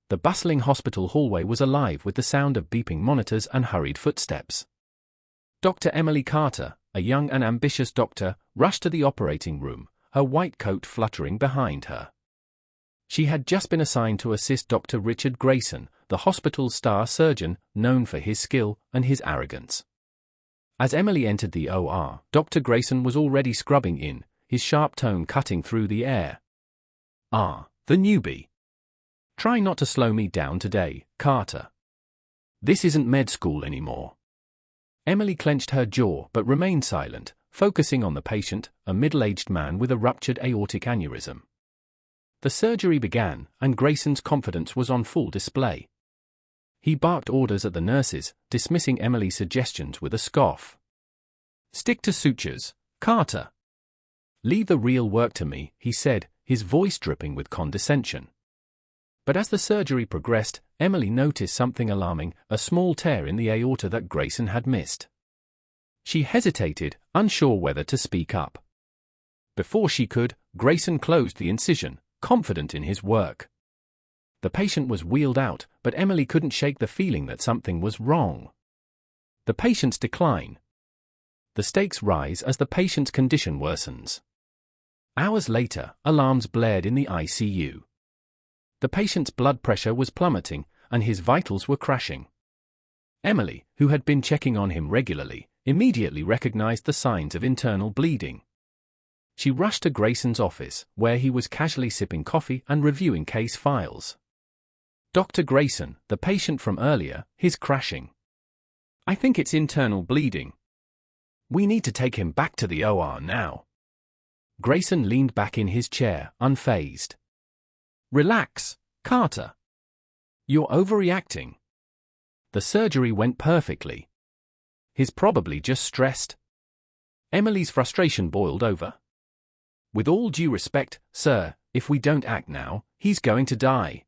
The bustling hospital hallway was alive with the sound of beeping monitors and hurried footsteps. Dr. Emily Carter, a young and ambitious doctor, rushed to the operating room, her white coat fluttering behind her. She had just been assigned to assist Dr. Richard Grayson, the hospital's star surgeon, known for his skill and his arrogance. As Emily entered the OR, Dr. Grayson was already scrubbing in, his sharp tone cutting through the air. "Ah, the newbie. Try not to slow me down today, Carter. This isn't med school anymore." Emily clenched her jaw but remained silent, focusing on the patient, a middle-aged man with a ruptured aortic aneurysm. The surgery began, and Grayson's confidence was on full display. He barked orders at the nurses, dismissing Emily's suggestions with a scoff. "Stick to sutures, Carter. Leave the real work to me," he said, his voice dripping with condescension. But as the surgery progressed, Emily noticed something alarming, a small tear in the aorta that Grayson had missed. She hesitated, unsure whether to speak up. Before she could, Grayson closed the incision, confident in his work. The patient was wheeled out, but Emily couldn't shake the feeling that something was wrong. The patient's decline. The stakes rise as the patient's condition worsens. Hours later, alarms blared in the ICU. The patient's blood pressure was plummeting, and his vitals were crashing. Emily, who had been checking on him regularly, immediately recognized the signs of internal bleeding. She rushed to Grayson's office, where he was casually sipping coffee and reviewing case files. "Dr. Grayson, the patient from earlier, is crashing. I think it's internal bleeding. We need to take him back to the OR now." Grayson leaned back in his chair, unfazed. "Relax, Carter. You're overreacting. The surgery went perfectly. He's probably just stressed." Emily's frustration boiled over. "With all due respect, sir, if we don't act now, he's going to die."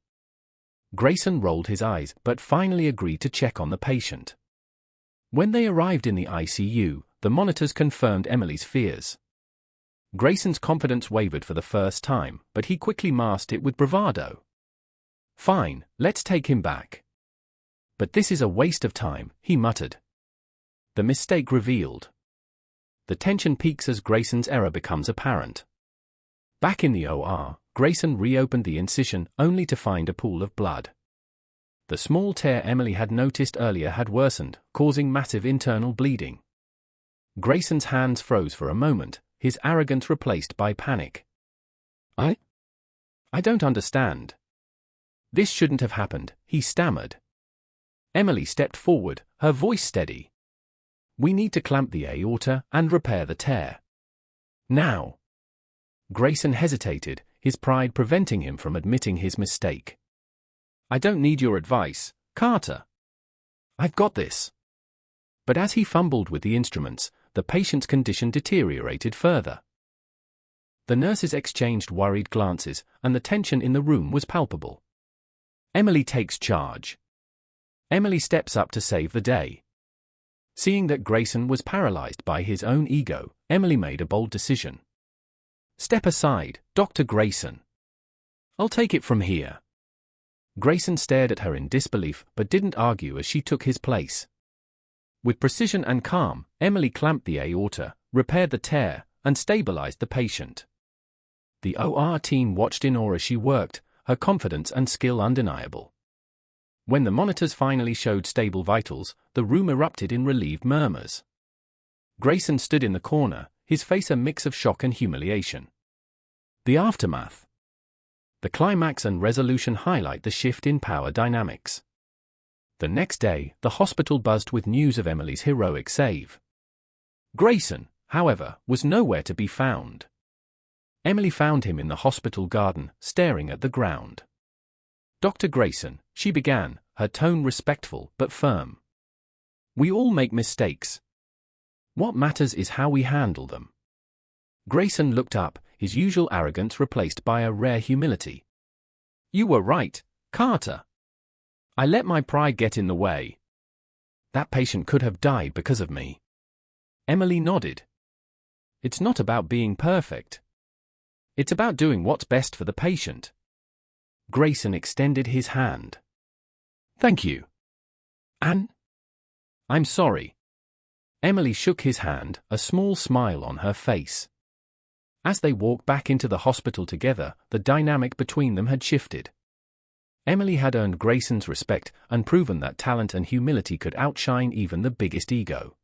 Grayson rolled his eyes but finally agreed to check on the patient. When they arrived in the ICU, the monitors confirmed Emily's fears. Grayson's confidence wavered for the first time, but he quickly masked it with bravado. "Fine, let's take him back." "But this is a waste of time," he muttered. The mistake revealed. The tension peaks as Grayson's error becomes apparent. Back in the OR, Grayson reopened the incision only to find a pool of blood. The small tear Emily had noticed earlier had worsened, causing massive internal bleeding. Grayson's hands froze for a moment, his arrogance replaced by panic. I don't understand. This shouldn't have happened," he stammered. Emily stepped forward, her voice steady. "We need to clamp the aorta and repair the tear. Now." Grayson hesitated, his pride preventing him from admitting his mistake. "I don't need your advice, Carter. I've got this." But as he fumbled with the instruments, the patient's condition deteriorated further. The nurses exchanged worried glances, and the tension in the room was palpable. Emily takes charge. Emily steps up to save the day. Seeing that Grayson was paralyzed by his own ego, Emily made a bold decision. "Step aside, Dr. Grayson. I'll take it from here." Grayson stared at her in disbelief but didn't argue as she took his place. With precision and calm, Emily clamped the aorta, repaired the tear, and stabilized the patient. The OR team watched in awe as she worked, her confidence and skill undeniable. When the monitors finally showed stable vitals, the room erupted in relieved murmurs. Grayson stood in the corner, his face a mix of shock and humiliation. The aftermath. The climax and resolution highlight the shift in power dynamics. The next day, the hospital buzzed with news of Emily's heroic save. Grayson, however, was nowhere to be found. Emily found him in the hospital garden, staring at the ground. "Dr. Grayson," she began, her tone respectful but firm. "We all make mistakes. What matters is how we handle them." Grayson looked up, his usual arrogance replaced by a rare humility. "You were right, Carter. I let my pride get in the way. That patient could have died because of me." Emily nodded. "It's not about being perfect. It's about doing what's best for the patient." Grayson extended his hand. "Thank you, Anne." "I'm sorry." Emily shook his hand, a small smile on her face. As they walked back into the hospital together, the dynamic between them had shifted. Emily had earned Grayson's respect and proven that talent and humility could outshine even the biggest ego.